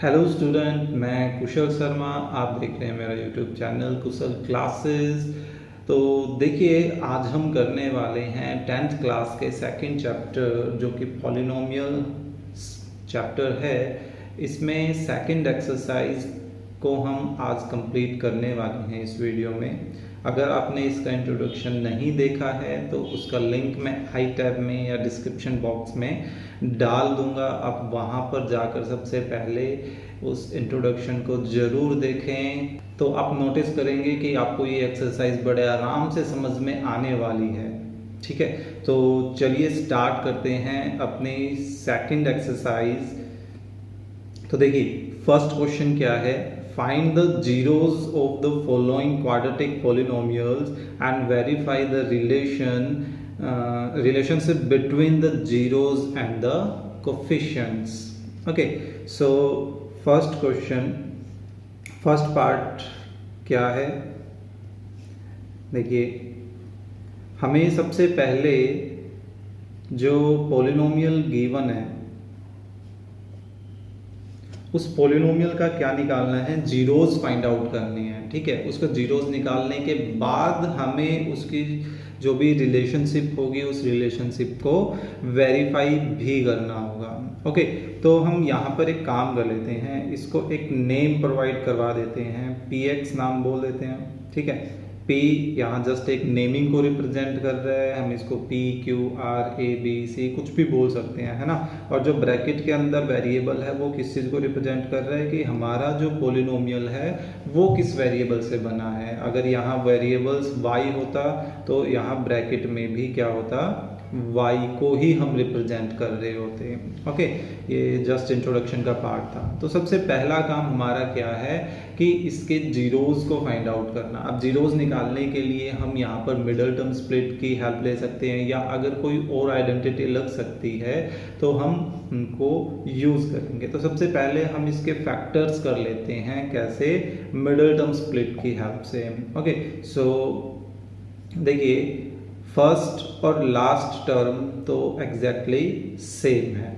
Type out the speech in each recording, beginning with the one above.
Hello student, मैं कुशल शर्मा। आप देख रहे हैं मेरा यूट्यूब चैनल कुशल क्लासेस। तो देखिए, आज हम करने वाले हैं 10th क्लास के सेकंड चैप्टर जो कि पॉलिनोमियल चैप्टर है। इसमें सेकंड एक्सरसाइज को हम आज कंप्लीट करने वाले हैं इस वीडियो में। अगर आपने इसका इंट्रोडक्शन नहीं देखा है तो उसका लिंक मैं आई टैब में या डिस्क्रिप्शन बॉक्स में डाल दूंगा। आप वहाँ पर जाकर सबसे पहले उस इंट्रोडक्शन को ज़रूर देखें, तो आप नोटिस करेंगे कि आपको ये एक्सरसाइज बड़े आराम से समझ में आने वाली है। ठीक है, तो चलिए स्टार्ट करते हैं अपनी सेकंड एक्सरसाइज। तो देखिए, फर्स्ट क्वेश्चन क्या है? Find the zeros of the following quadratic polynomials and verify the relationship between the zeros and the coefficients. Okay, so first question, first part क्या है? देखिए, हमें सबसे पहले जो पोलिनोमियल गिवन है उस पोलिनोमियल का क्या निकालना है? जीरोज फाइंड आउट करने हैं। ठीक है, उसको जीरोज निकालने के बाद हमें उसकी जो भी रिलेशनशिप होगी उस रिलेशनशिप को वेरीफाई भी करना होगा। ओके, तो हम यहाँ पर एक काम कर लेते हैं, इसको एक नेम प्रोवाइड करवा देते हैं, px नाम बोल देते हैं। ठीक है, p यहाँ जस्ट एक नेमिंग को रिप्रेजेंट कर रहा है, हम इसको p q r a b c कुछ भी बोल सकते हैं, है ना। और जो ब्रैकेट के अंदर वेरिएबल है वो किस चीज़ को रिप्रेजेंट कर रहा है कि हमारा जो पोलिनोमियल है वो किस वेरिएबल से बना है। अगर यहाँ वेरिएबल्स y होता तो यहाँ ब्रैकेट में भी क्या होता? y को ही हम रिप्रेजेंट कर रहे होते। ओके, ये जस्ट इंट्रोडक्शन का पार्ट था। तो सबसे पहला काम हमारा क्या है कि इसके जीरोज को फाइंड आउट करना। अब जीरोज निकालने के लिए हम यहाँ पर मिडल टर्म स्प्लिट की हेल्प ले सकते हैं, या अगर कोई और आइडेंटिटी लग सकती है तो हम उनको यूज करेंगे। तो सबसे पहले हम इसके फैक्टर्स कर लेते हैं। कैसे? मिडल टर्म स्प्लिट की हेल्प से। ओके, सो देखिए, फर्स्ट और लास्ट टर्म तो एग्जैक्टली सेम है।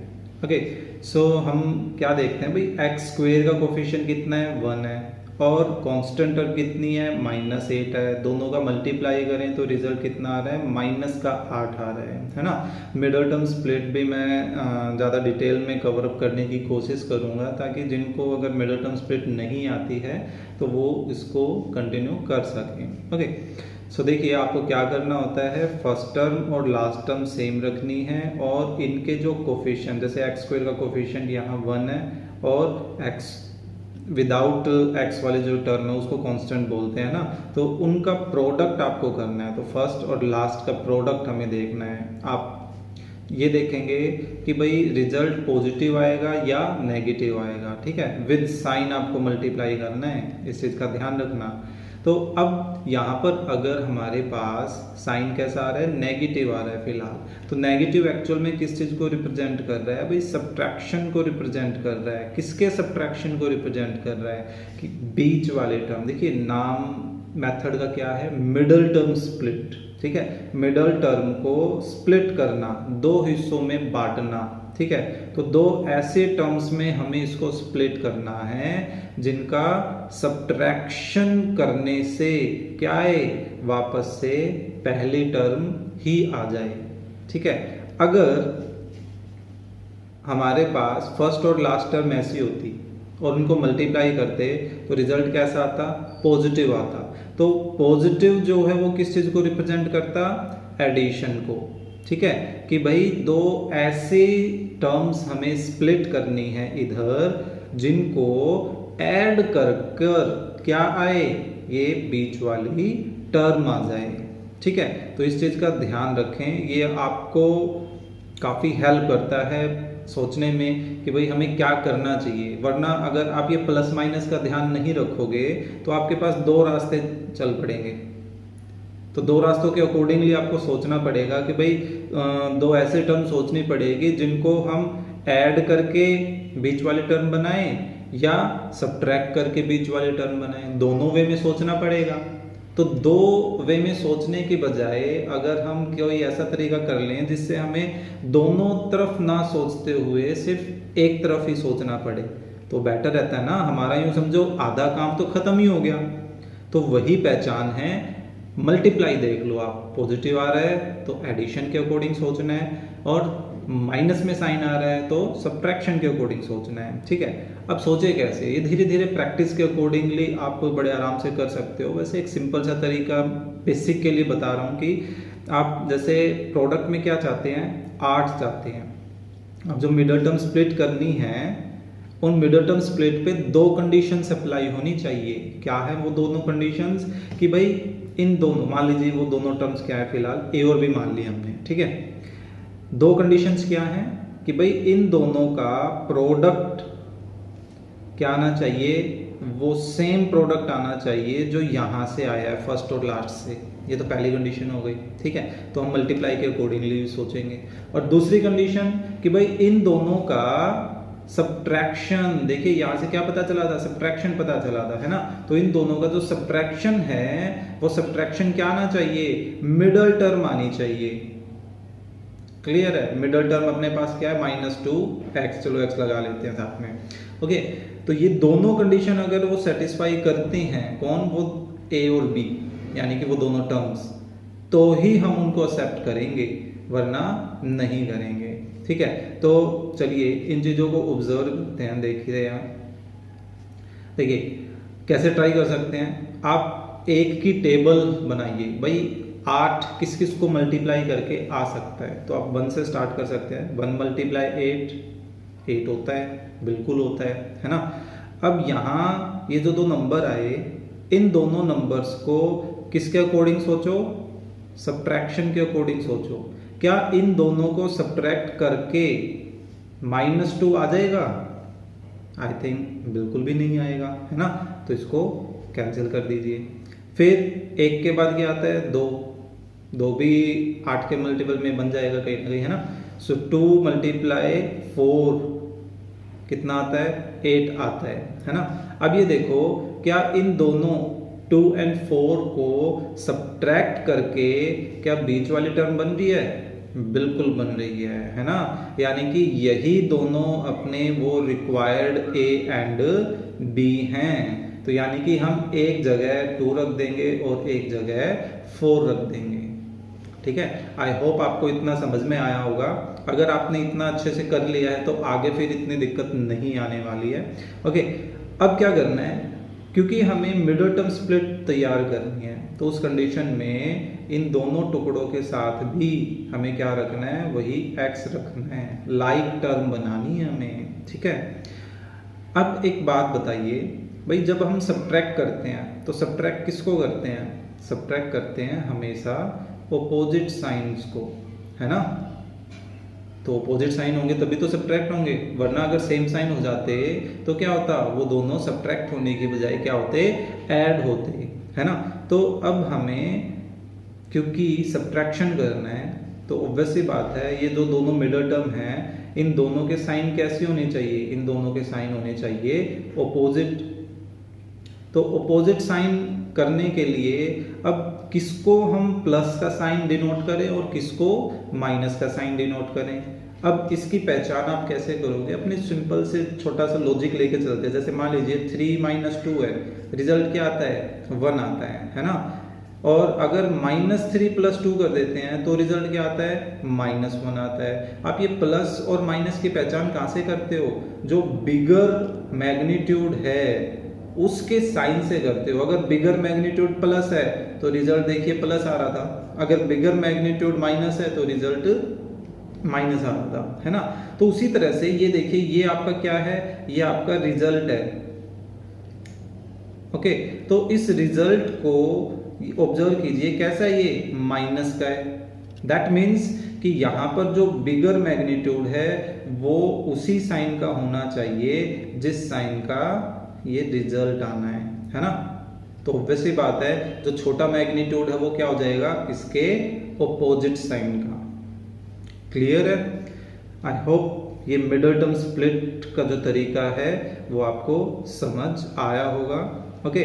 ओके, सो हम क्या देखते हैं भाई, एक्स स्क्वेयर का कोफिशिएंट कितना है? 1 है, और कांस्टेंट टर्म कितनी है? -8 है। दोनों का मल्टीप्लाई करें तो रिजल्ट कितना आ रहा है? -8 आ रहा है ना। मिडल टर्म स्प्लिट भी मैं ज़्यादा डिटेल में कवर अप करने की कोशिश करूँगा, ताकि जिनको अगर मिडल टर्म स्प्लिट नहीं आती है तो वो इसको कंटिन्यू कर सकें। ओके, सो देखिए, आपको क्या करना होता है, फर्स्ट टर्म और लास्ट टर्म सेम रखनी है, और इनके जो कोफिशिएंट, जैसे एक्स स्क्वायर का कोफिशिएंट यहाँ 1 है, और एक्स विदाउट एक्स वाले जो टर्म है उसको कांस्टेंट बोलते हैं ना, तो उनका प्रोडक्ट आपको करना है। तो फर्स्ट और लास्ट का प्रोडक्ट हमें देखना है। आप ये देखेंगे कि भाई रिजल्ट पॉजिटिव आएगा या नेगेटिव आएगा। ठीक है, विद साइन आपको मल्टीप्लाई करना है, इस चीज़ का ध्यान रखना। तो अब यहाँ पर अगर हमारे पास साइन कैसा आ रहा है? नेगेटिव आ रहा है फिलहाल। तो नेगेटिव एक्चुअल में किस चीज़ को रिप्रेजेंट कर रहा है भाई? सब्ट्रैक्शन को रिप्रेजेंट कर रहा है। किसके सब्ट्रैक्शन को रिप्रेजेंट कर रहा है? कि बीच वाले टर्म। देखिए, नाम मेथड का क्या है? Middle term split. ठीक है, मिडल टर्म को स्प्लिट करना, दो हिस्सों में बांटना। ठीक है, तो दो ऐसे टर्म्स में हमें इसको स्प्लिट करना है जिनका सब्ट्रैक्शन करने से क्या है? वापस से पहली टर्म ही आ जाए। ठीक है, अगर हमारे पास फर्स्ट और लास्ट टर्म ऐसी होती और उनको मल्टीप्लाई करते तो रिजल्ट कैसा आता? पॉजिटिव आता। तो पॉजिटिव जो है वो किस चीज़ को रिप्रेजेंट करता? एडिशन को। ठीक है, कि भाई दो ऐसे टर्म्स हमें स्प्लिट करनी है इधर जिनको ऐड कर कर क्या आए? ये बीच वाली टर्म आ जाए। ठीक है, तो इस चीज़ का ध्यान रखें, ये आपको काफ़ी हेल्प करता है सोचने में कि भाई हमें क्या करना चाहिए। वरना अगर आप ये प्लस माइनस का ध्यान नहीं रखोगे तो आपके पास दो रास्ते चल पड़ेंगे। तो दो रास्तों के अकॉर्डिंगली आपको सोचना पड़ेगा कि भाई दो ऐसे टर्म सोचनी पड़ेगी जिनको हम ऐड करके बीच वाले टर्म बनाएं या सब्ट्रैक्ट करके बीच वाले टर्म बनाएं। दोनों वे में सोचना पड़ेगा। तो दो वे में सोचने के बजाय अगर हम कोई ऐसा तरीका कर लें जिससे हमें दोनों तरफ ना सोचते हुए सिर्फ एक तरफ ही सोचना पड़े, तो बेटर रहता है ना, हमारा यूं समझो आधा काम तो खत्म ही हो गया। तो वही पहचान है। मल्टीप्लाई देख लो आप, पॉजिटिव आ रहा है तो एडिशन के अकॉर्डिंग सोचना है, और माइनस में साइन आ रहा है तो सब्ट्रैक्शन के अकॉर्डिंग सोचना है। ठीक है, अब सोचे कैसे, ये धीरे धीरे प्रैक्टिस के अकॉर्डिंगली आप बड़े आराम से कर सकते हो। वैसे एक सिंपल सा तरीका बेसिक के लिए बता रहा हूँ कि आप जैसे प्रोडक्ट में क्या चाहते हैं, 8 चाहते हैं। अब जो मिडल टर्म स्प्लिट करनी है, उन मिडल टर्म स्प्लिट पे 2 कंडीशंस अप्लाई होनी चाहिए। क्या है वो दोनों कंडीशंस, कि भाई इन दोनों, मान लीजिए वो दोनों टर्म्स क्या है, फिलहाल ए और बी मान लिया हमने। ठीक है, 2 कंडीशंस क्या हैं, कि भाई इन दोनों का प्रोडक्ट क्या आना चाहिए, वो सेम प्रोडक्ट आना चाहिए जो यहां से आया है फर्स्ट और लास्ट से। ये तो पहली कंडीशन हो गई। ठीक है, तो हम मल्टीप्लाई के अकॉर्डिंगली भी सोचेंगे। और दूसरी कंडीशन कि भाई इन दोनों का सब्ट्रैक्शन, देखिए यहां से क्या पता चला था, सब्ट्रैक्शन पता चला था, है ना। तो इन दोनों का जो सब्ट्रैक्शन है, वो सब्ट्रैक्शन क्या आना चाहिए, मिडल टर्म आनी चाहिए। क्लियर है, मिडल टर्म अपने पास क्या है, -2x, चलो x लगा लेते हैं साथ में। ओके, तो ये दोनों कंडीशन अगर वो सेटिस्फाई करते हैं, कौन, वो a और b, यानी कि वो दोनों टर्म्स, तो ही हम उनको एक्सेप्ट करेंगे, वरना नहीं करेंगे। ठीक है, तो चलिए इन चीजों को ऑब्जर्व करते हैं। देखिए यहाँ, देखिए कैसे ट्राई कर सकते हैं। आप एक की टेबल बनाइए, भाई 8 किस किस को मल्टीप्लाई करके आ सकता है, तो आप 1 से स्टार्ट कर सकते हैं। 1 × 8 होता है, बिल्कुल होता है ना। अब यहाँ ये जो 2 नंबर आए, इन दोनों नंबर्स को किसके अकॉर्डिंग सोचो, सब्ट्रैक्शन के अकॉर्डिंग सोचो। क्या इन दोनों को सब्ट्रैक्ट करके -2 आ जाएगा? आई थिंक बिल्कुल भी नहीं आएगा, है ना। तो इसको कैंसिल कर दीजिए। फिर 1 के बाद क्या आता है, 2 भी 8 के मल्टीपल में बन जाएगा कहीं ना कहीं, है ना। सो 2 × 4 कितना आता है, 8 आता है ना। अब ये देखो, क्या इन दोनों 2 और 4 को सब्ट्रैक्ट करके क्या बीच वाली टर्म बन रही है? बिल्कुल बन रही है ना। यानी कि यही दोनों अपने वो रिक्वायर्ड A एंड B हैं। तो यानी कि हम एक जगह 2 रख देंगे और एक जगह 4 रख देंगे। ठीक है, आई होप आपको इतना समझ में आया होगा। अगर आपने इतना अच्छे से कर लिया है तो आगे फिर इतनी दिक्कत नहीं आने वाली है। ओके, अब क्या करना है, क्योंकि हमें मिडल टर्म स्प्लिट तैयार करनी है, तो उस कंडीशन में इन दोनों टुकड़ों के साथ भी हमें क्या रखना है, वही x रखना है, लाइक टर्म बनानी है हमें। ठीक है, अब एक बात बताइए भाई, जब हम सब्ट्रैक्ट करते हैं तो सब्ट्रैक्ट किसको करते हैं, सब्ट्रैक्ट करते हैं हमेशा ऑपोजिट साइंस को, है ना। तो ऑपोजिट साइन होंगे तभी तो सब्ट्रैक्ट होंगे, वरना अगर सेम साइन हो जाते तो क्या होता, वो दोनों सब्ट्रैक्ट होने की बजाय क्या होते, ऐड होते, है ना। तो अब हमें क्योंकि सब्ट्रैक्शन करना है, तो ऑब्वियस सी बात है ये जो दोनों मिडल टर्म हैं, इन दोनों के साइन कैसे होने चाहिए, इन दोनों के साइन होने चाहिए ऑपोजिट। तो ऑपोजिट साइन करने के लिए अब किसको हम प्लस का साइन डिनोट करें और किसको माइनस का साइन डिनोट करें। अब इसकी पहचान आप कैसे करोगे, अपने सिंपल से छोटा सा लॉजिक लेके चलते हैं। जैसे मान लीजिए 3 - 2 है, रिजल्ट क्या आता है, 1 आता है ना। और अगर -3 + 2 कर देते हैं तो रिजल्ट क्या आता है, -1 आता है। आप ये प्लस और माइनस की पहचान कहाँ से करते हो, जो बिगर मैग्नीट्यूड है उसके साइन से करते हो। अगर बिगर मैग्नीट्यूड प्लस है तो रिजल्ट देखिए प्लस आ रहा था, अगर बिगर मैग्नीट्यूड माइनस है तो रिजल्ट माइनस आ रहा था, है ना। तो उसी तरह से ये देखिए, ये आपका क्या है, ये आपका रिजल्ट है। ओके, तो इस रिजल्ट को ऑब्जर्व कीजिए, कैसा है, ये माइनस का है। दैट मीन्स कि यहाँ पर जो बिगर मैग्नीट्यूड है वो उसी साइन का होना चाहिए जिस साइन का ये रिजल्ट आना है ना। तो ऑब्वियस सी बात है, जो छोटा मैग्नीट्यूड है वो क्या हो जाएगा, इसके ऑपोजिट साइन का। क्लियर है, आई होप ये मिडल टर्म स्प्लिट का जो तरीका है वो आपको समझ आया होगा। ओके,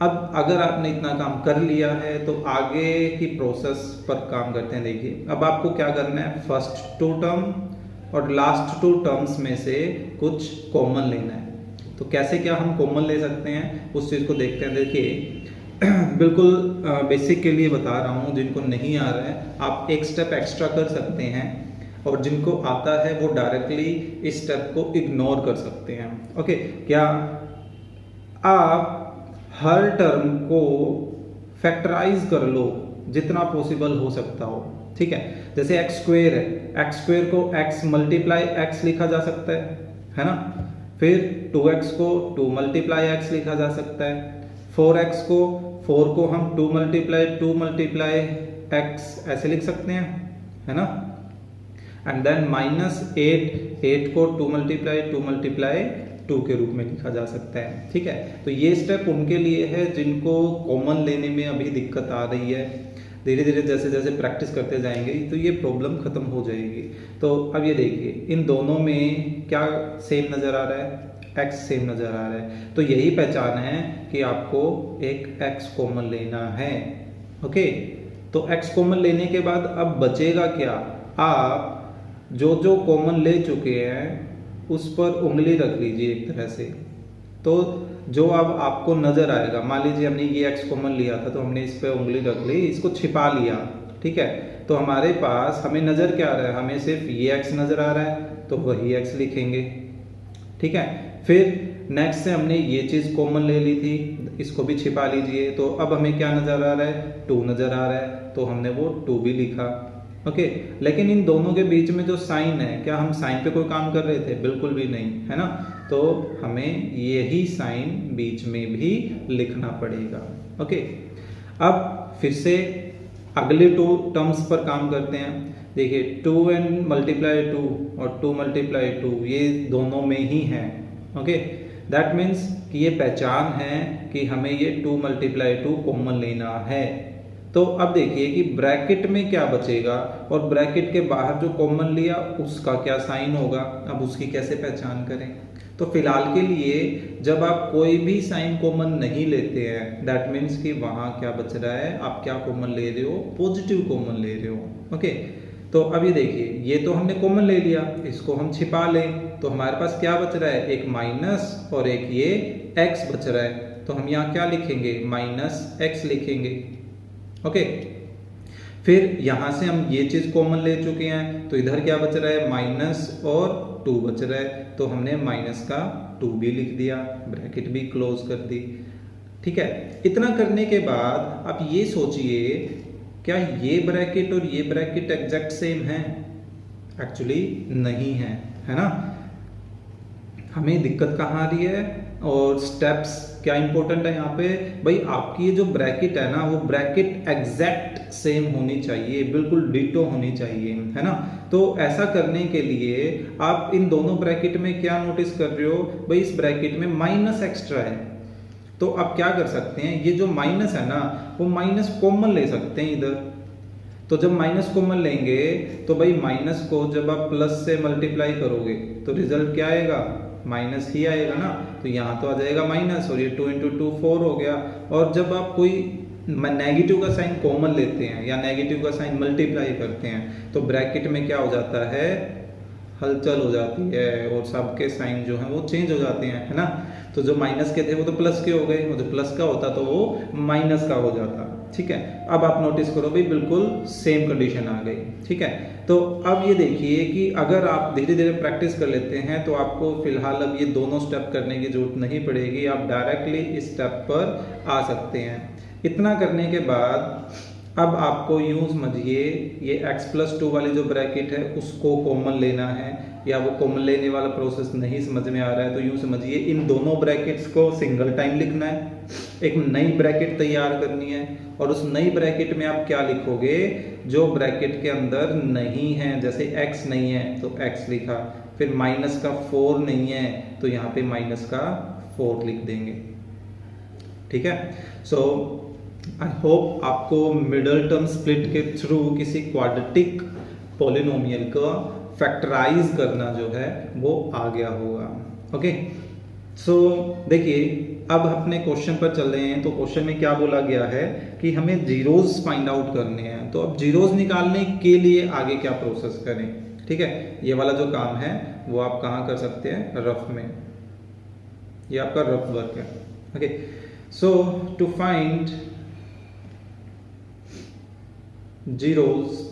अब अगर आपने इतना काम कर लिया है तो आगे की प्रोसेस पर काम करते हैं। देखिए, अब आपको क्या करना है, फर्स्ट 2 टर्म और लास्ट 2 टर्म्स में से कुछ कॉमन लेना है। तो कैसे क्या हम कॉमन ले सकते हैं उस चीज़ को देखते हैं। देखिए बिल्कुल बेसिक के लिए बता रहा हूँ, जिनको नहीं आ रहा है आप एक स्टेप एक्स्ट्रा कर सकते हैं, और जिनको आता है वो डायरेक्टली इस स्टेप को इग्नोर कर सकते हैं। ओके, क्या आप हर टर्म को फैक्टराइज कर लो जितना पॉसिबल हो सकता हो, ठीक है। जैसे एक्स स्क्वेयर है, एक्स स्क्वेयर को एक्स मल्टीप्लाई एक्स लिखा जा सकता है ना। फिर 2x को 2 मल्टीप्लाई एक्स लिखा जा सकता है। 4x को 4 को हम 2 मल्टीप्लाई एक्स ऐसे लिख सकते हैं, है ना। एंड देन -8 को 2 मल्टीप्लाई 2 के रूप में लिखा जा सकता है, ठीक है। तो ये स्टेप उनके लिए है जिनको कॉमन लेने में अभी दिक्कत आ रही है। धीरे धीरे जैसे जैसे प्रैक्टिस करते जाएंगे तो ये प्रॉब्लम खत्म हो जाएगी। तो अब ये देखिए इन दोनों में क्या सेम नज़र आ रहा है, x सेम नज़र आ रहा है। तो यही पहचान है कि आपको एक x कॉमन लेना है। ओके, तो x कॉमन लेने के बाद अब बचेगा क्या, आप जो जो कॉमन ले चुके हैं उस पर उंगली रख लीजिए एक तरह से। तो जो अब आपको नजर आएगा, मान लीजिए हमने ये x कॉमन लिया था तो हमने इस पे उंगली रख ली, इसको छिपा लिया, ठीक है। तो हमारे पास हमें नजर क्या आ रहा है, हमें सिर्फ ये x नजर आ रहा है तो वही x लिखेंगे, ठीक है। फिर नेक्स्ट से हमने ये चीज कॉमन ले ली थी, इसको भी छिपा लीजिए। तो अब हमें क्या नजर आ रहा है, 2 नजर आ रहा है तो हमने वो 2 भी लिखा। ओके, लेकिन इन दोनों के बीच में जो साइन है, क्या हम साइन पे कोई काम कर रहे थे, बिल्कुल भी नहीं, है ना। तो हमें यही साइन बीच में भी लिखना पड़ेगा। ओके, अब फिर से अगले 2 टर्म्स पर काम करते हैं। देखिए 2 एंड मल्टीप्लाई 2 और 2 मल्टीप्लाई 2 ये दोनों में ही हैं। ओके, दैट मीन्स कि ये पहचान है कि हमें ये 2 मल्टीप्लाई 2 कॉमन लेना है। तो अब देखिए कि ब्रैकेट में क्या बचेगा और ब्रैकेट के बाहर जो कॉमन लिया उसका क्या साइन होगा, अब उसकी कैसे पहचान करें। तो फिलहाल के लिए जब आप कोई भी साइन कॉमन नहीं लेते हैं, दैट मीन्स कि वहां क्या बच रहा है, आप क्या कॉमन ले रहे हो, पॉजिटिव कॉमन ले रहे हो। ओके, तो अब ये देखिए ये तो हमने कॉमन ले लिया, इसको हम छिपा लें तो हमारे पास क्या बच रहा है, एक माइनस और एक ये x बच रहा है। तो हम यहाँ क्या लिखेंगे, -x लिखेंगे। ओके, फिर यहां से हम ये चीज कॉमन ले चुके हैं तो इधर क्या बच रहा है, माइनस और 2 बच रहा है। तो हमने माइनस का 2 भी लिख दिया, ब्रैकेट भी क्लोज कर दी, ठीक है। इतना करने के बाद आप ये सोचिए क्या ये ब्रैकेट और ये ब्रैकेट एग्जैक्ट सेम है, एक्चुअली नहीं है ना। हमें दिक्कत कहाँ आ रही है और स्टेप्स क्या इंपॉर्टेंट है यहाँ पे, भाई आपकी ये जो ब्रैकेट है ना वो ब्रैकेट एग्जैक्ट सेम होनी चाहिए, बिल्कुल डिटो होनी चाहिए, है ना। तो ऐसा करने के लिए आप इन दोनों ब्रैकेट में क्या नोटिस कर रहे हो, भाई इस ब्रैकेट में माइनस एक्स्ट्रा है। तो आप क्या कर सकते हैं, ये जो माइनस है ना वो माइनस कॉमन ले सकते हैं इधर। तो जब माइनस कॉमन लेंगे तो भाई माइनस को जब आप प्लस से मल्टीप्लाई करोगे तो रिजल्ट क्या आएगा, माइनस ही आएगा ना। तो यहाँ तो आ जाएगा माइनस और ये 2 × 2 4 हो गया। और जब आप कोई नेगेटिव का साइन कॉमन लेते हैं या नेगेटिव का साइन मल्टीप्लाई करते हैं तो ब्रैकेट में क्या हो जाता है, हलचल हो जाती है और सबके साइन जो है वो चेंज हो जाते हैं, है ना। तो जो माइनस के थे वो तो प्लस के हो गए, और जो प्लस का होता तो वो माइनस का हो जाता, ठीक है। अब आप नोटिस करो भाई बिल्कुल सेम कंडीशन आ गई, ठीक है। तो अब ये देखिए कि अगर आप धीरे धीरे प्रैक्टिस कर लेते हैं तो आपको फिलहाल अब ये दोनों स्टेप करने की जरूरत नहीं पड़ेगी, आप डायरेक्टली इस स्टेप पर आ सकते हैं। इतना करने के बाद अब आपको यूं समझिए ये x+2 वाली जो ब्रैकेट है उसको कॉमन लेना है, या वो कॉमन लेने वाला प्रोसेस नहीं समझ में आ रहा है तो यूं समझिए इन दोनों ब्रैकेट्स को सिंगल टाइम लिखना है, एक नई ब्रैकेट तैयार करनी है। और उस नई ब्रैकेट में आप क्या लिखोगे, जो ब्रैकेट के अंदर नहीं है, जैसे x नहीं है तो x लिखा, फिर माइनस का 4 नहीं है तो यहाँ पे माइनस का 4 लिख देंगे, ठीक है। सो आई होप आपको मिडल टर्म स्प्लिट के थ्रू किसी क्वाड्रेटिक पॉलिनोमियल का फैक्टराइज करना जो है वो आ गया होगा। ओके, सो देखिए अब अपने क्वेश्चन पर चल रहे हैं। तो क्वेश्चन में क्या बोला गया है कि हमें जीरोस फाइंड आउट करने हैं। तो अब जीरोस निकालने के लिए आगे क्या प्रोसेस करें, ठीक है। ये वाला जो काम है वो आप कहाँ कर सकते हैं, रफ में। ये आपका रफ वर्क है। Okay, so to find zeros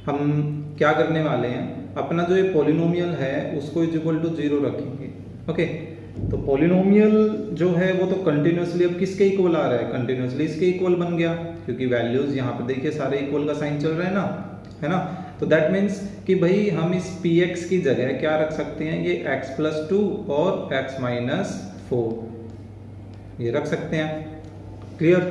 हम क्या करने वाले हैं, अपना जो ये पॉलिनोमियल है उसको इज इक्वल टू 0 रखेंगे। ओके, तो पॉलिनोमियल जो है वो तो कंटिन्यूसली अब किसके इक्वल आ रहा है, कंटिन्यूसली इसके इक्वल बन गया, क्योंकि वैल्यूज यहाँ पे देखिए सारे इक्वल का साइन चल रहा है ना, है ना। तो दैट मीन्स कि भाई हम इस px की जगह क्या रख सकते हैं, ये x+2 और x-4 ये रख सकते हैं। क्लियर।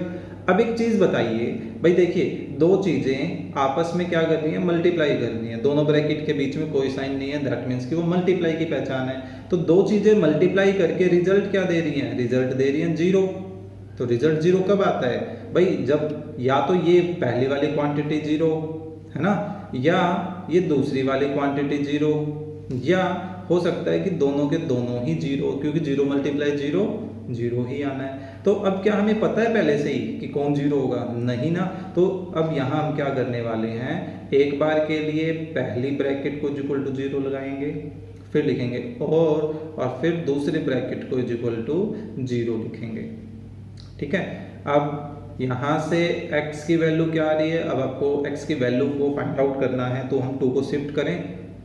अब एक चीज बताइए भाई, देखिए दो चीजें आपस में क्या कर रही है, मल्टीप्लाई कर रही है, दोनों ब्रैकेट के बीच में कोई साइन नहीं है, दैट मीन्स कि वो मल्टीप्लाई की पहचान है। तो दो चीजें मल्टीप्लाई करके रिजल्ट क्या दे रही हैं, रिजल्ट दे रही हैं 0। तो रिजल्ट 0 कब आता है भाई, जब या तो ये पहली वाली क्वांटिटी 0 है ना, या ये दूसरी वाली क्वांटिटी 0, या हो सकता है कि दोनों के दोनों ही 0, क्योंकि 0 × 0 0 ही आना है। तो अब क्या हमें पता है पहले से ही कि कौन 0 होगा, नहीं ना। तो अब यहाँ हम क्या करने वाले हैं, एक बार के लिए पहली ब्रैकेट को इक्वल टू 0 लगाएंगे, फिर लिखेंगे और फिर दूसरे ब्रैकेट को इक्वल टू 0 लिखेंगे। ठीक है। अब यहाँ से x की वैल्यू क्या आ रही है, अब आपको x की वैल्यू को फाइंड आउट करना है, तो हम 2 को शिफ्ट करें,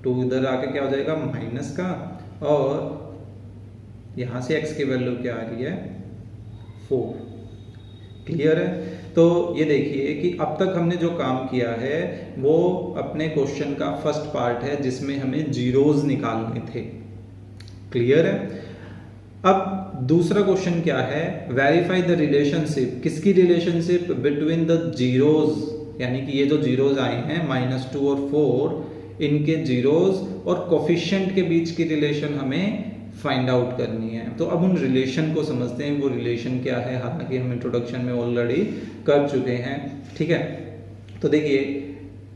2 इधर आके क्या हो जाएगा माइनस का, और यहाँ से x की वैल्यू क्या आ रही है 4। क्लियर है। तो ये देखिए कि अब तक हमने जो काम किया है वो अपने क्वेश्चन का फर्स्ट पार्ट है, जिसमें हमें जीरोज निकालने थे। क्लियर है। अब दूसरा क्वेश्चन क्या है, वेरीफाई द रिलेशनशिप, किसकी रिलेशनशिप, बिटवीन द जीरोज, यानी कि ये जो जीरोज आए हैं -2 और 4, इनके जीरोज और कोफिशिएंट के बीच की रिलेशन हमें फाइंड आउट करनी है। तो अब उन रिलेशन को समझते हैं, वो रिलेशन क्या है, हालांकि हम इंट्रोडक्शन में ऑलरेडी कर चुके हैं। ठीक है। तो देखिए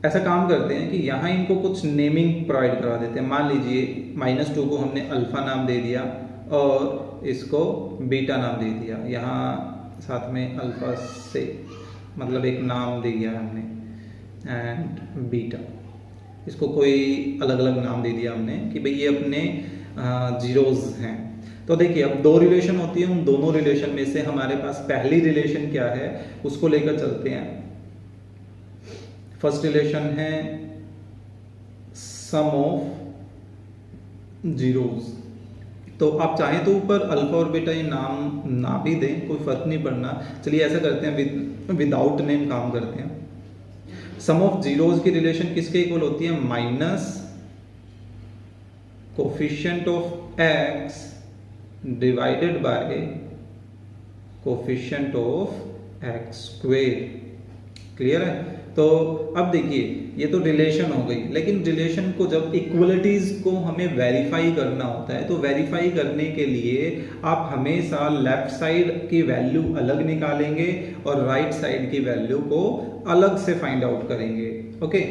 ऐसा काम करते हैं कि यहाँ इनको कुछ नेमिंग प्रोवाइड करवा देते हैं। मान लीजिए -2 को हमने अल्फा नाम दे दिया और इसको बीटा नाम दे दिया, यहाँ साथ में अल्फा से मतलब एक नाम दे दिया हमने, एंड बीटा इसको कोई अलग अलग नाम दे दिया हमने कि भाई ये अपने जीरोज हैं। तो देखिए अब दो रिलेशन होती है, उन दोनों रिलेशन में से हमारे पास पहली रिलेशन क्या है उसको लेकर चलते हैं। फर्स्ट रिलेशन है सम ऑफ जीरोज। तो आप चाहें तो ऊपर अल्फा और बीटा ये नाम ना भी दें, कोई फर्क नहीं पड़ना। चलिए ऐसा करते हैं, विदाउट नेम काम करते हैं। सम ऑफ जीरोज की रिलेशन किसके इक्वल होती है, minus coefficient of x divided by coefficient of x square. Clear है। तो अब देखिए ये तो रिलेशन हो गई, लेकिन रिलेशन को जब इक्वलिटीज को हमें वेरीफाई करना होता है, तो वेरीफाई करने के लिए आप हमेशा लेफ्ट साइड की वैल्यू अलग निकालेंगे और राइट साइड की वैल्यू को अलग से फाइंड आउट करेंगे। ओके।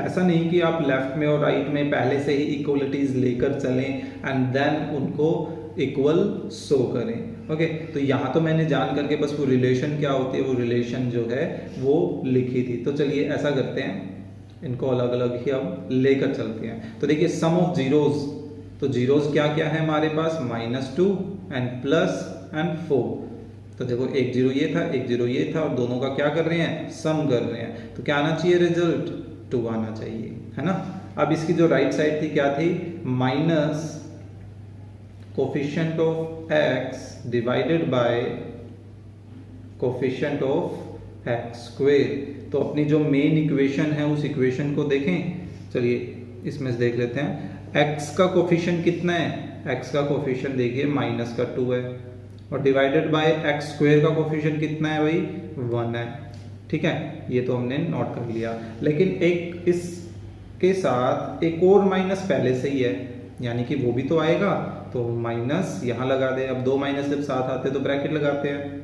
ऐसा नहीं कि आप लेफ्ट में और राइट में पहले से ही इक्वलिटीज लेकर चलें एंड देन उनको इक्वल शो करें। ओके। तो यहाँ तो मैंने जान करके बस वो रिलेशन क्या होती है, वो रिलेशन जो है वो लिखी थी। तो चलिए ऐसा करते हैं, इनको अलग अलग ही अब लेकर चलते हैं। तो देखिए सम ऑफ जीरोज, तो जीरोज क्या क्या है हमारे पास, -2 एंड प्लस एंड 4। तो देखो एक 0 ये था, एक 0 ये था, और दोनों का क्या कर रहे हैं, सम कर रहे हैं। तो क्या आना चाहिए, रिजल्ट 2 आना चाहिए, है ना। अब इसकी जो राइट साइड थी क्या थी, minus coefficient of x divided by coefficient of x square. तो अपनी जो मेन इक्वेशन है उस इक्वेशन को देखें। चलिए इसमें से देख लेते हैं, x का कोफिशिएंट कितना है, x का कोफिशिएंट देखिए -2 है, और डिवाइडेड बाय x स्क्वायर का कोफिशिएंट कितना है भाई, 1 है। ठीक है, ये तो हमने नोट कर लिया। लेकिन एक इसके साथ एक और माइनस पहले से ही है, यानी कि वो भी तो आएगा, तो माइनस यहाँ लगा दे। अब दो माइनस जब साथ आते हैं तो ब्रैकेट लगाते हैं।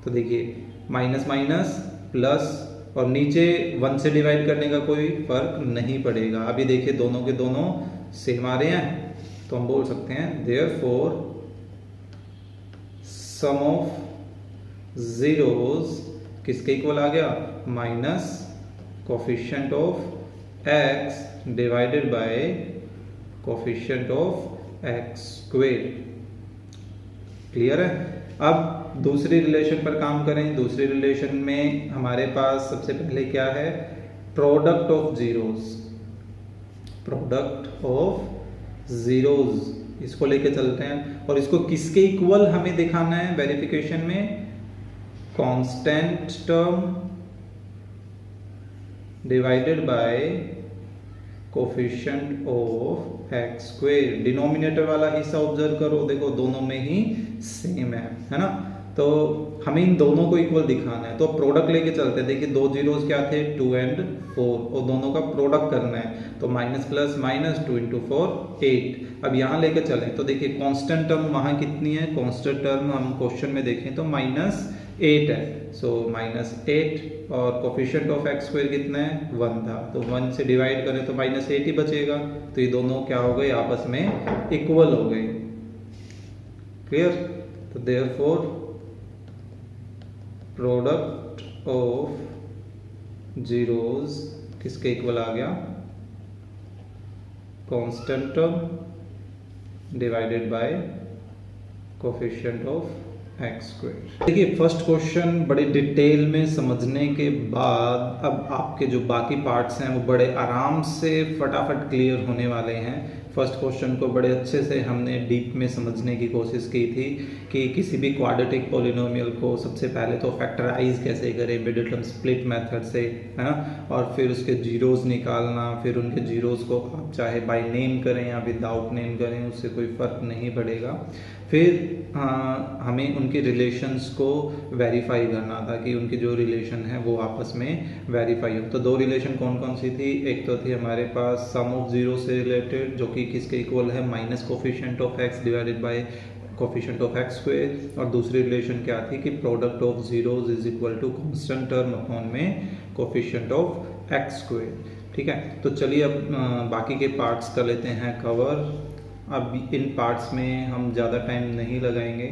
तो देखिए माइनस माइनस प्लस, और नीचे 1 से डिवाइड करने का कोई फर्क नहीं पड़ेगा। अभी देखिए दोनों के दोनों सेम आ रहे हैं, तो हम बोल सकते हैं देयरफॉर सम ऑफ जीरोज किसके इक्वल आ गया, minus coefficient of x divided by coefficient of x square. Clear है। अब दूसरी रिलेशन पर काम करें। दूसरी रिलेशन में हमारे पास सबसे पहले क्या है, product of zeros, product of zeros, इसको लेके चलते हैं। और इसको किसके इक्वल हमें दिखाना है वेरिफिकेशन में, constant term divided by coefficient of x square. Denominator वाला हिस्सा ऑब्जर्व करो, देखो दोनों में ही सेम है ना। तो हमें इन दोनों को इक्वल दिखाना है, तो प्रोडक्ट लेके चलते हैं। देखिए दो जीरोस क्या थे, 2 और 4, और दोनों का प्रोडक्ट करना है, तो माइनस प्लस माइनस, 2 × 4 8। अब यहाँ लेके चलें तो देखिए कांस्टेंट टर्म वहाँ कितनी है, कांस्टेंट टर्म हम क्वेश्चन में देखें तो -8 है, सो -8, और कोफिशिएंट ऑफ एक्स स्क्वायर कितना है, 1 था, तो 1 से डिवाइड करें तो -8 ही बचेगा। तो ये दोनों क्या हो गए, आपस में इक्वल हो गए। क्लियर। तो देयरफॉर प्रोडक्ट ऑफ जीरोस किसके इक्वल आ गया, constant term divided by coefficient of x square. देखिए फर्स्ट क्वेश्चन बड़े डिटेल में समझने के बाद अब आपके जो बाकी पार्ट्स हैं वो बड़े आराम से फटाफट क्लियर होने वाले हैं। फर्स्ट क्वेश्चन को बड़े अच्छे से हमने डीप में समझने की कोशिश की थी कि किसी भी क्वाड्रेटिक पॉलिनोमियल को सबसे पहले तो फैक्टराइज कैसे करें मिडिल टर्म स्प्लिट मेथड से, है ना, और फिर उसके जीरोस निकालना, फिर उनके जीरोस को आप चाहे बाय नेम करें या विदाउट नेम करें, उससे कोई फ़र्क नहीं पड़ेगा। फिर हमें उनके रिलेशंस को वेरीफाई करना था कि उनके जो रिलेशन है वो आपस में वेरीफाई हो। तो दो रिलेशन कौन कौन सी थी, एक तो थी हमारे पास सम ऑफ जीरो से रिलेटेड, जो कि किसके इक्वल है, minus coefficient of x divided by coefficient of x square, और दूसरी रिलेशन क्या थी कि product of zeros is equal to constant term upon में कोफिशिएंट ऑफ एक्स स्क्वायर। ठीक है, तो चलिए अब बाकी के पार्ट्स कर लेते हैं कवर। अब इन पार्ट्स में हम ज़्यादा टाइम नहीं लगाएंगे।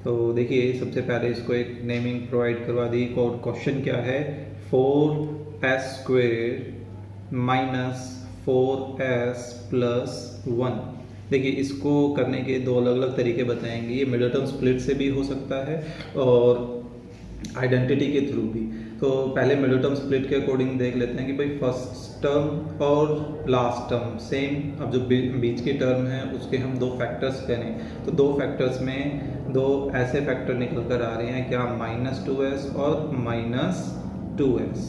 तो देखिए सबसे पहले इसको एक नेमिंग प्रोवाइड करवा दी। और क्वेश्चन क्या है, 4s² माइनस 4s प्लस 1। देखिए इसको करने के दो अलग अलग तरीके बताएंगे। ये मिडिल टर्म स्प्लिट से भी हो सकता है और आइडेंटिटी के थ्रू भी। तो पहले मिडिल टर्म स्प्लिट के अकॉर्डिंग देख लेते हैं कि भाई फर्स्ट टर्म और लास्ट टर्म सेम, अब जो बीच की टर्म है उसके हम दो फैक्टर्स करें, तो दो फैक्टर्स में दो ऐसे फैक्टर निकल कर आ रहे हैं क्या, -2s और -2s।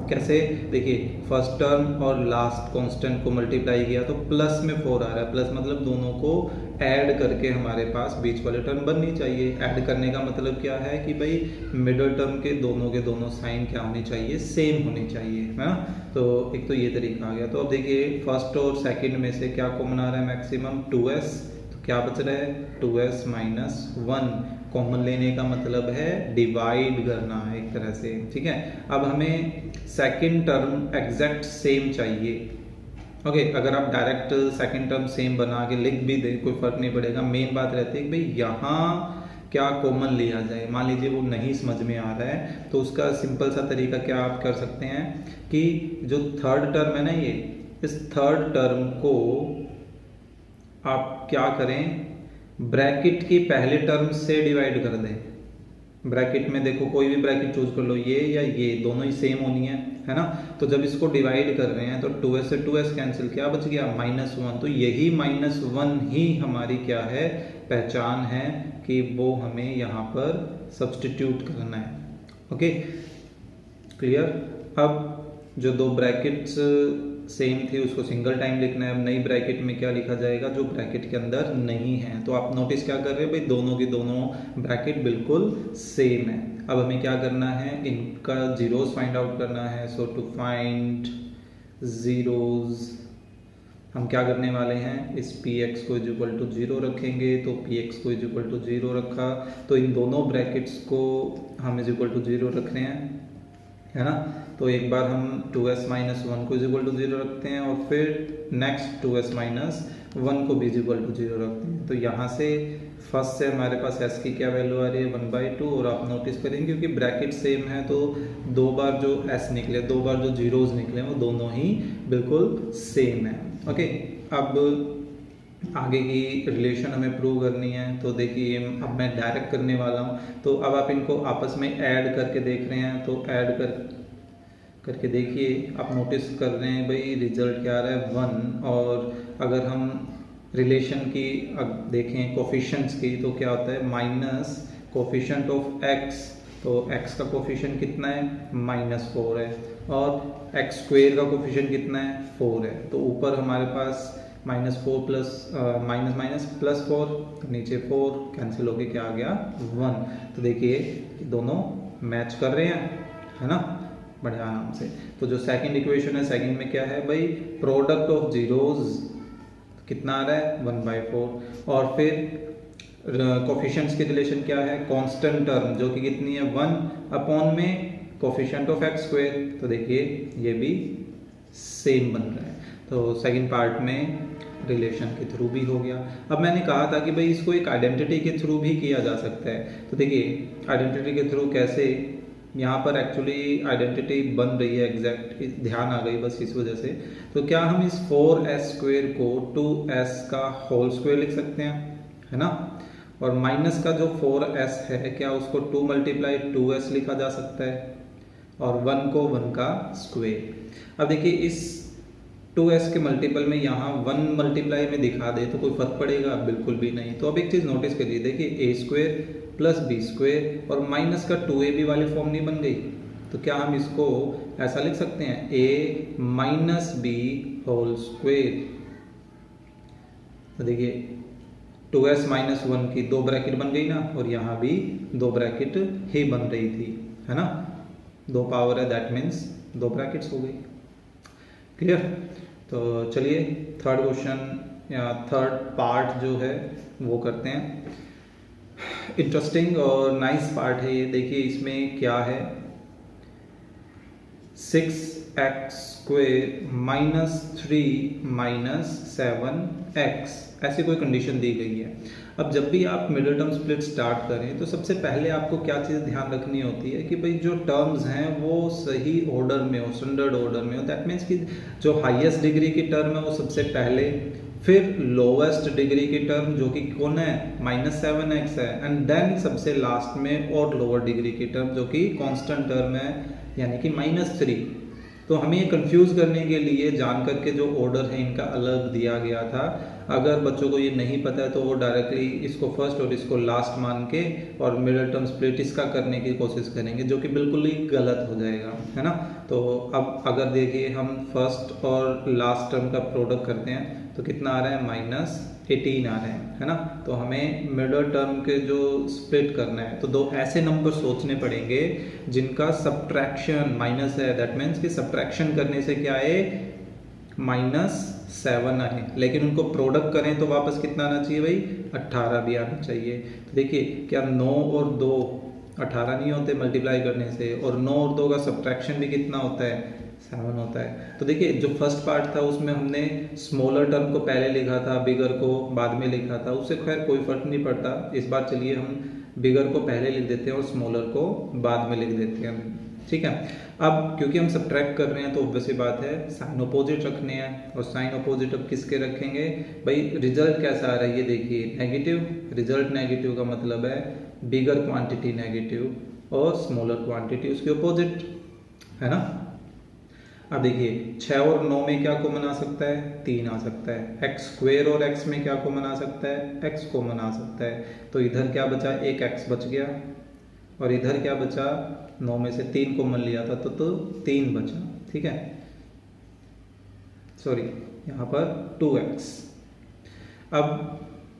कैसे, देखिए फर्स्ट टर्म और लास्ट कांस्टेंट को मल्टीप्लाई किया तो प्लस में 4 आ रहा है, प्लस मतलब दोनों को ऐड करके हमारे पास बीच वाले टर्म बननी चाहिए। ऐड करने का मतलब क्या है कि भाई मिडिल टर्म के दोनों साइन क्या होनी चाहिए, सेम होनी चाहिए, है ना। तो एक तो ये तरीका आ गया। तो अब देखिए फर्स्ट और सेकंड में से क्या कॉमन आ रहा है, मैक्सिमम 2s, तो क्या बच रहा है 2s - 1। कॉमन लेने का मतलब है डिवाइड करना है एक तरह से, ठीक है। अब हमें सेकंड टर्म एग्जैक्ट सेम चाहिए। ओके, अगर आप डायरेक्ट सेकंड टर्म सेम बना के लिख भी दें कोई फर्क नहीं पड़ेगा। मेन बात रहती है कि भाई यहाँ क्या कॉमन लिया जाए। मान लीजिए वो नहीं समझ में आ रहा है तो उसका सिंपल सा तरीका क्या आप कर सकते हैं कि जो थर्ड टर्म है ना, ये इस थर्ड टर्म को आप क्या करें, ब्रैकेट की पहले टर्म से डिवाइड कर दें। ब्रैकेट में देखो कोई भी ब्रैकेट चूज कर लो, ये या ये, दोनों ही सेम होनी है ना। तो जब इसको डिवाइड कर रहे हैं तो 2s से 2s कैंसिल, क्या बच गया -1। तो यही -1 ही हमारी क्या है, पहचान है कि वो हमें यहाँ पर सब्स्टिट्यूट करना है। Okay clear. अब जो दो ब्रैकेट्स सेम थी उसको सिंगल टाइम लिखना है। अब नई ब्रैकेट में क्या लिखा जाएगा, जो ब्रैकेट के अंदर नहीं है। तो आप नोटिस क्या कर रहे हैं भाई, दोनों की दोनों ब्रैकेट बिल्कुल सेम है। अब हमें क्या करना है, इनका जीरोस फाइंड आउट करना है। सो टू फाइंड जीरोस हम क्या करने वाले हैं, इस px को इक्वल टू 0 रखेंगे। तो px को इक्वल टू 0 रखा तो इन दोनों ब्रैकेट्स को हम इक्वल टू 0 रख रहे हैं, है ना। तो एक बार हम 2s - 1 को इक्वल टू 0 रखते हैं और फिर नेक्स्ट 2s - 1 को भी इक्वल टू 0 रखते हैं। तो यहाँ से फर्स्ट से हमारे पास s की क्या वैल्यू आ रही है, 1/2। और आप नोटिस करेंगे क्योंकि ब्रैकेट सेम है तो दो बार जो s निकले, दो बार जो जीरोस निकले वो दोनों ही बिल्कुल सेम है। ओके, अब आगे की रिलेशन हमें प्रूव करनी है। तो देखिए अब मैं डायरेक्ट करने वाला हूँ। तो अब आप इनको आपस में ऐड करके देख रहे हैं, तो ऐड करके देखिए, आप नोटिस कर रहे हैं भाई रिजल्ट क्या आ रहा है 1। और अगर हम रिलेशन की देखें कोफिशिएंट्स की, तो क्या होता है माइनस कोफिशिएंट ऑफ x, तो x का कोफिशिएंट कितना है -4 है, और x स्क्वेयर का कोफिशिएंट कितना है 4 है। तो ऊपर हमारे पास -4 प्लस माइनस प्लस 4, नीचे 4 कैंसिल होके क्या आ गया 1। तो देखिए दोनों मैच कर रहे हैं, है ना, बढ़िया आराम से। तो जो सेकंड इक्वेशन है, सेकंड में क्या है भाई प्रोडक्ट ऑफ जीरोज कितना आ रहा है 1/4, और फिर कोफिशिएंट्स की रिलेशन क्या है कांस्टेंट टर्म जो कि कितनी है 1 में कोफिशिएंट ऑफ x स्क्वायर। तो देखिए ये भी सेम बन रहा है। तो सेकंड पार्ट में रिलेशन के थ्रू भी हो गया। अब मैंने कहा था कि भाई इसको एक आइडेंटिटी के थ्रू भी किया जा सकता है। तो देखिए आइडेंटिटी के थ्रू कैसे, यहाँ पर एक्चुअली आइडेंटिटी बन रही है एग्जैक्ट, ध्यान आ गई बस इस वजह से। तो क्या हम इस 4s स्क्वेयर को 2s का होल स्क्वेयर लिख सकते हैं, है ना, और माइनस का जो 4s है क्या उसको 2 × 2s लिखा जा सकता है, और 1 को 1 का स्क्वेयर। अब देखिए इस 2s के मल्टीपल में यहाँ 1 मल्टीप्लाई में दिखा दे तो कोई फर्क पड़ेगा, बिल्कुल भी नहीं। तो अब एक चीज़ नोटिस करिए, देखिए a square plus b square और माइनस का 2ab वाली फॉर्म नहीं बन गई। तो क्या हम इसको ऐसा लिख सकते हैं a minus b whole square. तो देखिए 2s माइनस 1 की 2 ब्रैकेट बन गई ना, और यहाँ भी 2 ब्रैकेट ही बन रही थी, है ना, 2 पावर है दैट मीन्स 2 ब्रैकेट्स हो गई। क्लियर। तो चलिए थर्ड क्वेश्चन या थर्ड पार्ट जो है वो करते हैं। इंटरेस्टिंग और नाइस पार्ट है ये। देखिए इसमें क्या है 6x square minus 3 minus 7x, ऐसी कोई कंडीशन दी गई है। अब जब भी आप मिडिल टर्म स्प्लिट स्टार्ट करें तो सबसे पहले आपको क्या चीज़ ध्यान रखनी होती है कि भाई जो टर्म्स हैं वो सही ऑर्डर में हो, स्टैंडर्ड ऑर्डर में हो। दैट मीन्स कि जो हाईएस्ट डिग्री की टर्म है वो सबसे पहले, फिर लोवेस्ट डिग्री की टर्म जो कि कौन है -7x है, एंड देन सबसे लास्ट में और लोअर डिग्री की टर्म जो कि कांस्टेंट टर्म है यानी कि -3। तो हमें ये कंफ्यूज करने के लिए जान करके जो ऑर्डर है इनका अलग दिया गया था। अगर बच्चों को ये नहीं पता है तो वो डायरेक्टली इसको फर्स्ट और इसको लास्ट मान के और मिडिल टर्म स्प्लिट इसका करने की कोशिश करेंगे, जो कि बिल्कुल ही गलत हो जाएगा, है ना। तो अब अगर देखिए हम फर्स्ट और लास्ट टर्म का प्रोडक्ट करते हैं तो कितना आ रहा है -18 आ रहे हैं, है ना। तो हमें मिडिल टर्म के जो स्प्लिट करना है तो 2 ऐसे नंबर सोचने पड़ेंगे जिनका सब्ट्रैक्शन माइनस है। दैट मीन्स कि सब्ट्रैक्शन करने से क्या है -7 आए, लेकिन उनको प्रोडक्ट करें तो वापस कितना आना चाहिए भाई 18 भी आना चाहिए। तो देखिए क्या 9 और 2 18 नहीं होते मल्टीप्लाई करने से, और 9 और 2 का सब्ट्रैक्शन भी कितना होता है 7 होता है। तो देखिए जो फर्स्ट पार्ट था उसमें हमने स्मॉलर टर्म को पहले लिखा था, बिगर को बाद में लिखा था, उससे खैर कोई फर्क नहीं पड़ता। इस बार चलिए हम बिगर को पहले लिख देते हैं और स्मॉलर को बाद में लिख देते हैं, ठीक है। अब क्योंकि हम सब्ट्रैक्ट कर रहे हैं तो ऑब्वियस बात है साइन अपोजिट रखने हैं, और साइन अपोजिट अब किसके रखेंगे भाई, रिजल्ट कैसा आ रहा है ये देखिए नेगेटिव, रिजल्ट नेगेटिव का मतलब है बिगर क्वांटिटी नेगेटिव और स्मॉलर क्वांटिटी उसके अपोजिट, है ना। अब देखिए 6 और 9 में क्या कॉमन आ सकता है 3 आ सकता है, x स्क्वेयर और x में क्या कॉमन आ सकता है x कॉमन आ सकता है। तो इधर क्या बचा एक x बच गया, और इधर क्या बचा 9 में से 3 कॉमन लिया था तो 3 बचा, ठीक है, सॉरी यहाँ पर 2x। अब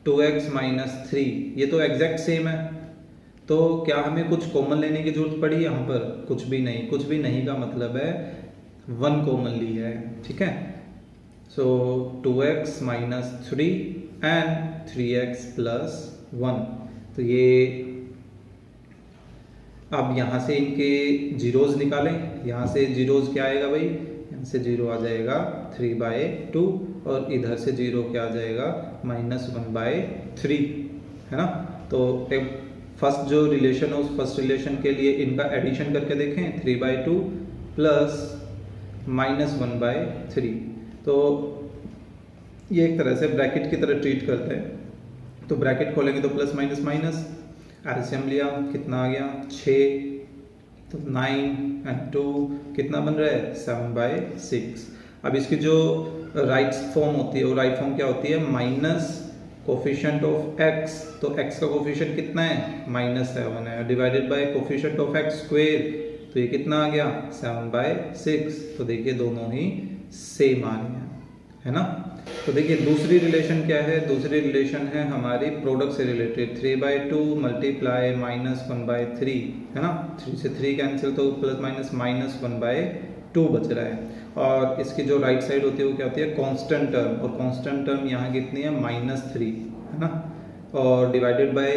2x माइनस 3 ये तो एग्जैक्ट सेम है, तो क्या हमें कुछ कॉमन लेने की जरूरत पड़ी यहाँ पर, कुछ भी नहीं। कुछ भी नहीं का मतलब है 1 कॉमन लिया है, ठीक है। सो 2x minus 3 and 3x plus 1। तो ये अब यहाँ से इनके जीरोज निकालें, यहाँ से जीरोज क्या आएगा भाई, यहाँ से 0 आ जाएगा 3/2, और इधर से 0 क्या आ जाएगा -1/3, है ना। तो एक फर्स्ट जो रिलेशन है उस फर्स्ट रिलेशन के लिए इनका एडिशन करके देखें 3/2 प्लस -1/3। तो ये एक तरह से ब्रैकेट की तरह ट्रीट करते हैं। तो ब्रैकेट खोलेंगे तो प्लस माइनस माइनस, एलसीएम लिया कितना आ गया 6, तो 9 एंड 2 कितना बन रहा है 7/6। अब इसकी जो राइट फॉर्म होती है वो राइट फॉर्म क्या होती है माइनस कोफिशिएंट ऑफ x, तो x का कोफिशिएंट कितना है -7 है, divided by coefficient of x square, तो ये कितना आ गया 7/6। तो देखिए दोनों ही सेम आ रहे हैं, है ना। तो देखिए दूसरी रिलेशन क्या है, दूसरी रिलेशन है हमारी प्रोडक्ट से रिलेटेड, 3/2 मल्टीप्लाई -1/3, है ना। 3 से 3 कैंसिल, तो प्लस माइनस -1/2 बच रहा है। और इसकी जो राइट साइड होती है वो क्या होती है कांस्टेंट टर्म, और कांस्टेंट टर्म यहाँ कितनी है -3, है ना। और divided by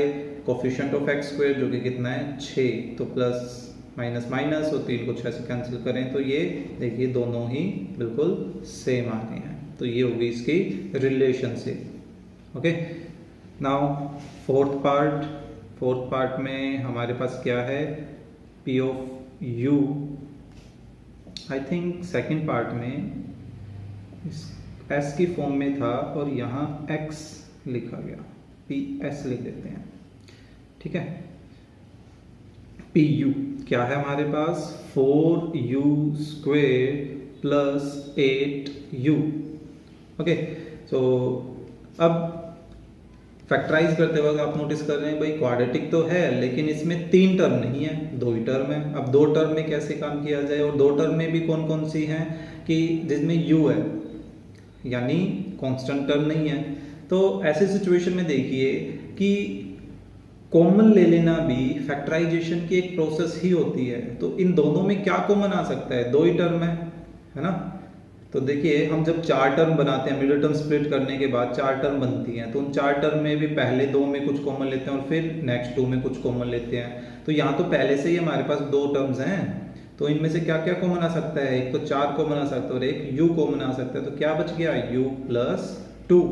coefficient of x square जो कि कितना है 6, तो प्लस माइनस माइनस और 3 को 6 से कैंसिल करें तो ये देखिए दोनों ही बिल्कुल सेम आ रहे हैं। तो ये होगी इसकी relationship. Okay, now fourth part में हमारे पास क्या है P of U। I think second part में इस S की फॉर्म में था और यहाँ X लिखा गया, PS लिख देते हैं, ठीक है। PU क्या है हमारे पास 4U square plus 8U। Okay, so अब फैक्टराइज करते वक्त आप नोटिस कर रहे हैं भाई क्वाड्रेटिक तो है लेकिन इसमें 3 टर्म नहीं है, 2 ही टर्म है। अब 2 टर्म में कैसे काम किया जाए, और 2 टर्म में भी कौन कौन सी हैं कि जिसमें u है यानी कांस्टेंट टर्म नहीं है। तो ऐसे सिचुएशन में देखिए कि कॉमन ले लेना भी फैक्टराइजेशन की एक प्रोसेस ही होती है। तो इन दोनों में क्या कॉमन आ सकता है, 2 ही टर्म है ना। तो देखिए हम जब 4 टर्म बनाते हैं, मिडिल टर्म स्प्लिट करने के बाद 4 टर्म बनती हैं, तो उन 4 टर्म में भी पहले 2 में कुछ कॉमन लेते हैं और फिर नेक्स्ट 2 में कुछ कॉमन लेते हैं। तो यहाँ तो पहले से ही हमारे पास 2 टर्म्स हैं, तो इनमें से क्या क्या कॉमन आ सकता है, एक तो 4 कॉमन आ सकता है और एक u कॉमन आ सकता है। तो क्या बच गया u + 2,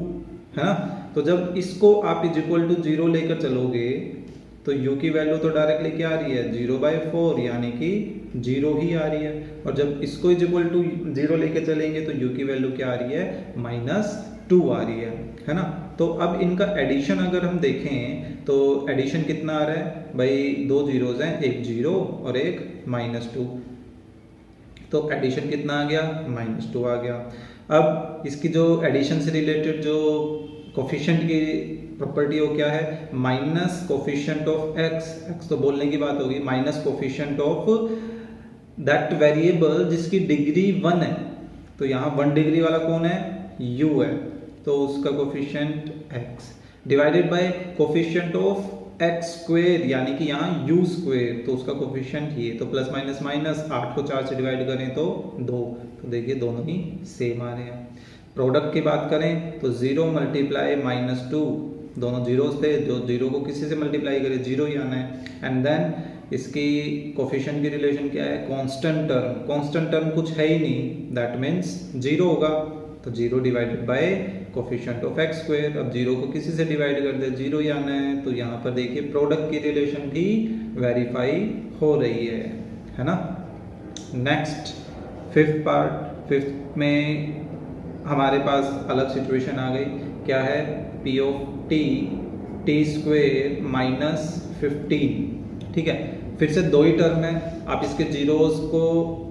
है ना। तो जब इसको आप = 0 लेकर चलोगे तो u की वैल्यू तो डायरेक्टली क्या आ रही है 0/4 यानी कि 0 ही आ रही है। और जब इसको = 0 लेके चलेंगे तो u की वैल्यू क्या आ रही है -2 आ रही है ना। तो अब इनका एडिशन अगर हम देखें तो एडिशन कितना आ रहा है भाई, 2 जीरोज हैं, एक 0 और एक -2, तो एडिशन कितना आ गया -2 आ गया। अब इसकी जो एडिशन से रिलेटेड जो कोफिशिएंट की प्रॉपर्टी वो क्या है माइनस कोफिशिएंट ऑफ x तो बोलने की बात होगी, minus coefficient of that variable जिसकी डिग्री 1 है। तो यहाँ 1 डिग्री वाला कौन है u है, तो उसका coefficient x divided by coefficient of x square यानी कि यहाँ u स्क्वायर, तो उसका कोफिशिएंट ये, तो प्लस माइनस माइनस 8 को 4 से डिवाइड करें तो 2, तो देखिए दोनों ही सेम आ रहे हैं। प्रोडक्ट की बात करें तो 0 मल्टीप्लाई -2, दोनों जीरोस थे, जो 0 को किसी से मल्टीप्लाई करें 0 ही आना है। एंड देन इसकी कोफिशिएंट की रिलेशन क्या है कांस्टेंट टर्म, कांस्टेंट टर्म कुछ है ही नहीं, दैट मीन्स 0 होगा, तो 0 divided by coefficient of x square. अब 0 को किसी से डिवाइड कर दे 0 ही आना है, तो यहाँ पर देखिए प्रोडक्ट की रिलेशन भी वेरीफाई हो रही है ना। नेक्स्ट फिफ्थ पार्ट, फिफ्थ में हमारे पास अलग सिचुएशन आ गई, क्या है P ऑफ t स्क्वायर -15, ठीक है। फिर से 2 ही टर्म है, आप इसके जीरोस को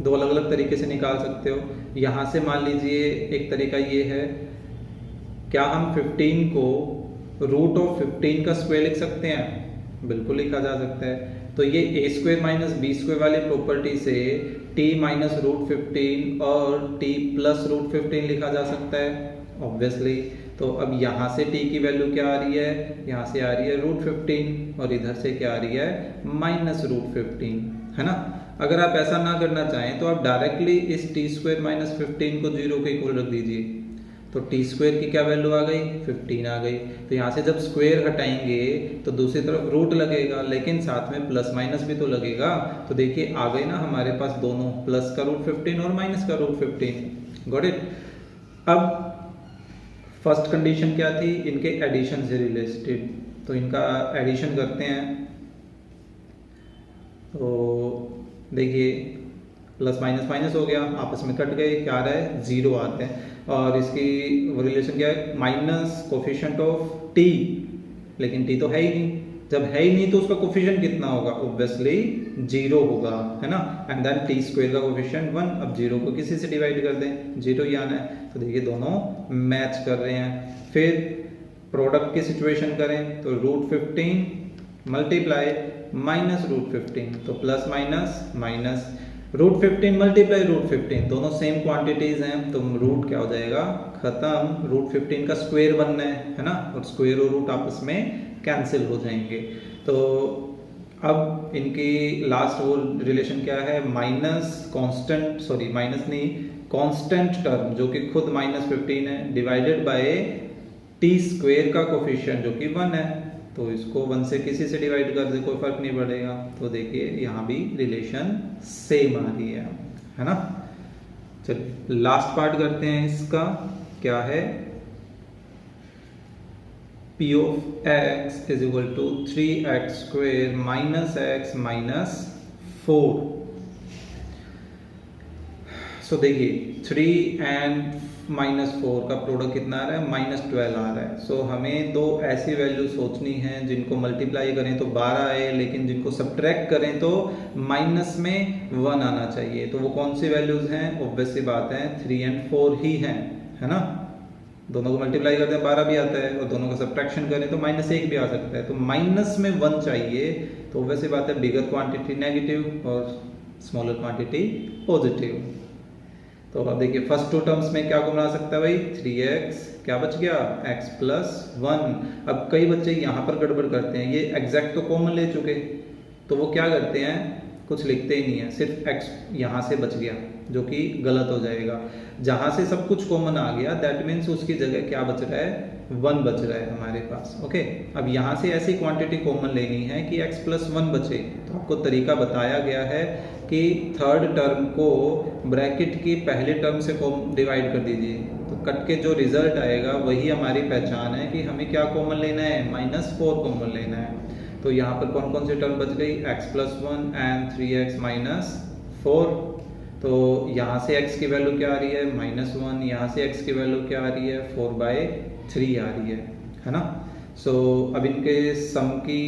2 अलग अलग तरीके से निकाल सकते हो। यहाँ से मान लीजिए एक तरीका ये है, क्या हम 15 को √15 का स्क्वायर लिख सकते हैं, बिल्कुल लिखा जा सकता है। तो ये a² - b² वाली प्रॉपर्टी से t - √15 और t + √15 लिखा जा सकता है ऑब्वियसली। तो अब यहाँ से t की वैल्यू क्या आ रही है, यहाँ से आ रही है √15 और इधर से क्या आ रही है -√15, है ना। अगर आप ऐसा ना करना चाहें तो आप डायरेक्टली इस t² - 15 को 0 के इक्वल रख दीजिए, तो t² की क्या वैल्यू आ गई 15 आ गई। तो यहाँ से जब स्क्वायर हटाएंगे तो दूसरी तरफ रूट लगेगा, लेकिन साथ में प्लस माइनस भी तो लगेगा। तो देखिए आ गए ना हमारे पास दोनों, प्लस का √15 और माइनस का √15, गॉट इट। अब फर्स्ट कंडीशन क्या थी, इनके एडिशन से रिलेटेड, तो इनका एडिशन करते हैं। तो देखिए प्लस माइनस माइनस हो गया, आपस में कट गए, क्या आ रहा है, 0 आ रहा है। और इसकी रिलेशन क्या है, माइनस कोफिशिएंट ऑफ टी, लेकिन टी तो है ही नहीं, जब है ही नहीं तो उसका कोफिशिएंट कितना होगा, ऑब्वियसली 0 होगा, है ना। एंड देन टी स्क्वायर का कोफिशिएंट 1, अब 0 को किसी से डिवाइड कर दें, 0 ही आना है। तो देखिए दोनों मैच कर रहे हैं। फिर प्रोडक्ट की सिचुएशन करें तो √15 मल्टीप्लाई माइनस √15, तो प्लस माइनस माइनस, √15 मल्टीप्लाई √15, दोनों सेम क्वांटिटीज हैं, तो रूट क्या हो जाएगा, खत्म, √15 का स्क्वायर बनना है ना, और स्क्वायर और रूट आपस में कैंसिल हो जाएंगे। तो अब इनकी लास्ट वो रिलेशन क्या है, माइनस कांस्टेंट, सॉरी माइनस नहीं, कांस्टेंट टर्म जो कि खुद -15 है, डिवाइडेड बाय टी स्क्वायर का कोफिशिएंट जो कि 1 है, तो इसको 1 से किसी से डिवाइड कर दे, कोई फर्क नहीं पड़ेगा। तो देखिए यहाँ भी रिलेशन सेम आ रही है ना। चलिए लास्ट पार्ट करते हैं इसका, क्या है, P of x is equal to 3x square minus x minus 4। So देखिए 3 एंड -4 का प्रोडक्ट कितना आ रहा है, -12 आ रहा है। सो हमें दो ऐसी वैल्यू सोचनी है जिनको मल्टीप्लाई करें तो 12 आए, लेकिन जिनको सब्ट्रैक्ट करें तो माइनस में 1 आना चाहिए। तो वो कौन सी वैल्यूज हैं, ऑब्वियस सी बात है 3 एंड 4 ही हैं, है ना। दोनों को मल्टीप्लाई करते हैं 12 भी आता है, और दोनों का सब्ट्रैक्शन करें तो -1 भी आ सकता है। तो माइनस में 1 चाहिए, तो वैसे बात है बिगर क्वांटिटी नेगेटिव और स्मॉलर क्वांटिटी पॉजिटिव। तो अब देखिए फर्स्ट टू टर्म्स में क्या को बना सकता है भाई, 3x, क्या बच गया, x + 1। अब कई बच्चे यहाँ पर गड़बड़ करते हैं, ये एग्जैक्ट तो कॉमन ले चुके, तो वो क्या करते हैं, कुछ लिखते ही नहीं है, सिर्फ x यहाँ से बच गया, जो कि गलत हो जाएगा। जहाँ से सब कुछ कॉमन आ गया, दैट मीन्स उसकी जगह क्या बच रहा है, 1 बच रहा है हमारे पास। ओके, अब यहाँ से ऐसी क्वांटिटी कॉमन लेनी है कि x + 1 बचे। तो आपको तरीका बताया गया है कि थर्ड टर्म को ब्रैकेट की पहले टर्म से डिवाइड कर दीजिए, तो कट के जो रिजल्ट आएगा वही हमारी पहचान है कि हमें क्या कॉमन लेना है, -4 कॉमन लेना है। तो यहाँ पर कौन कौन सी टर्म बच गई, x + 1 एंड 3x - 4। तो यहाँ से x की वैल्यू क्या आ रही है, -1, यहाँ से x की वैल्यू क्या आ रही है, 4/3 आ रही है ना। सो अब इनके सम की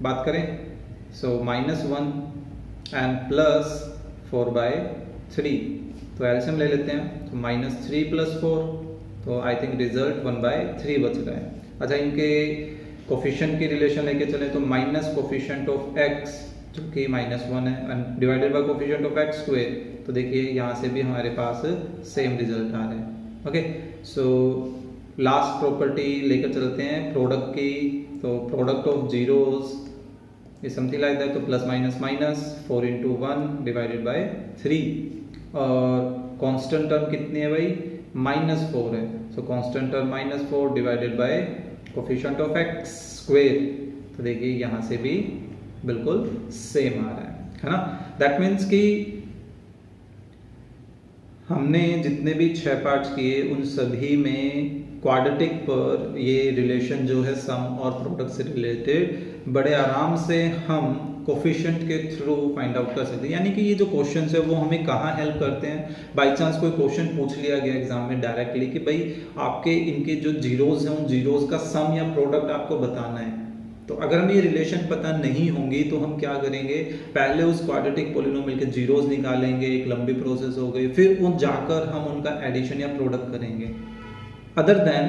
बात करें, सो -1 एंड प्लस 4/3, तो एलसीएम ले लेते हैं, तो -3 + 4, तो आई थिंक रिजल्ट 1/3 बच रहा है। अच्छा, इनके कोफिशिएंट की रिलेशन लेके चले तो माइनस कोफिशिएंट ऑफ x जो कि -1 है, and divided by coefficient of x square, तो देखिए यहाँ से भी हमारे पास सेम रिजल्ट आ रहा है। ओके, सो लास्ट प्रॉपर्टी लेकर चलते हैं प्रोडक्ट की। तो product of zeros is something like that, तो plus minus minus 4 × 1 divided by 3, और कांस्टेंट टर्म कितनी है भाई, -4 है, so constant term -4 divided by coefficient of x square. तो देखिए यहाँ से भी बिल्कुल सेम आ रहा है ना। दैट मीन्स कि हमने जितने भी 6 पार्ट्स किए उन सभी में क्वाड्रेटिक पर ये रिलेशन जो है सम और प्रोडक्ट से रिलेटेड बड़े आराम से हम कोफिशिएंट के थ्रू फाइंड आउट कर सकते हैं। यानी कि ये जो क्वेश्चन है वो हमें कहाँ हेल्प करते हैं, बाई चांस कोई क्वेश्चन पूछ लिया गया एग्जाम में डायरेक्टली कि भाई आपके इनके जो जीरोज हैं उन जीरोज का सम या प्रोडक्ट आपको बताना है, तो अगर हमें ये रिलेशन पता नहीं होंगी तो हम क्या करेंगे, पहले उस क्वाड्रेटिक पॉलिनोमियल के जीरोज निकालेंगे, एक लंबी प्रोसेस हो गई, फिर उन जाकर हम उनका एडिशन या प्रोडक्ट करेंगे। अदर देन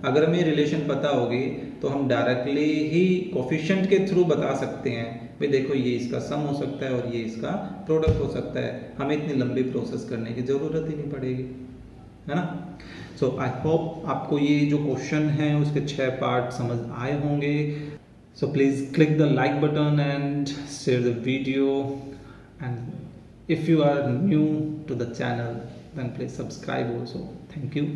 अगर हमें रिलेशन पता होगी तो हम डायरेक्टली ही कोफिशिएंट के थ्रू बता सकते हैं, भाई देखो ये इसका सम हो सकता है और ये इसका प्रोडक्ट हो सकता है, हमें इतनी लंबी प्रोसेस करने की जरूरत ही नहीं पड़ेगी, है ना। सो आई होप आपको ये जो क्वेश्चन है उसके 6 पार्ट समझ आए होंगे। So please click the like button and share the video, and if you are new to the channel then please subscribe also. Thank you.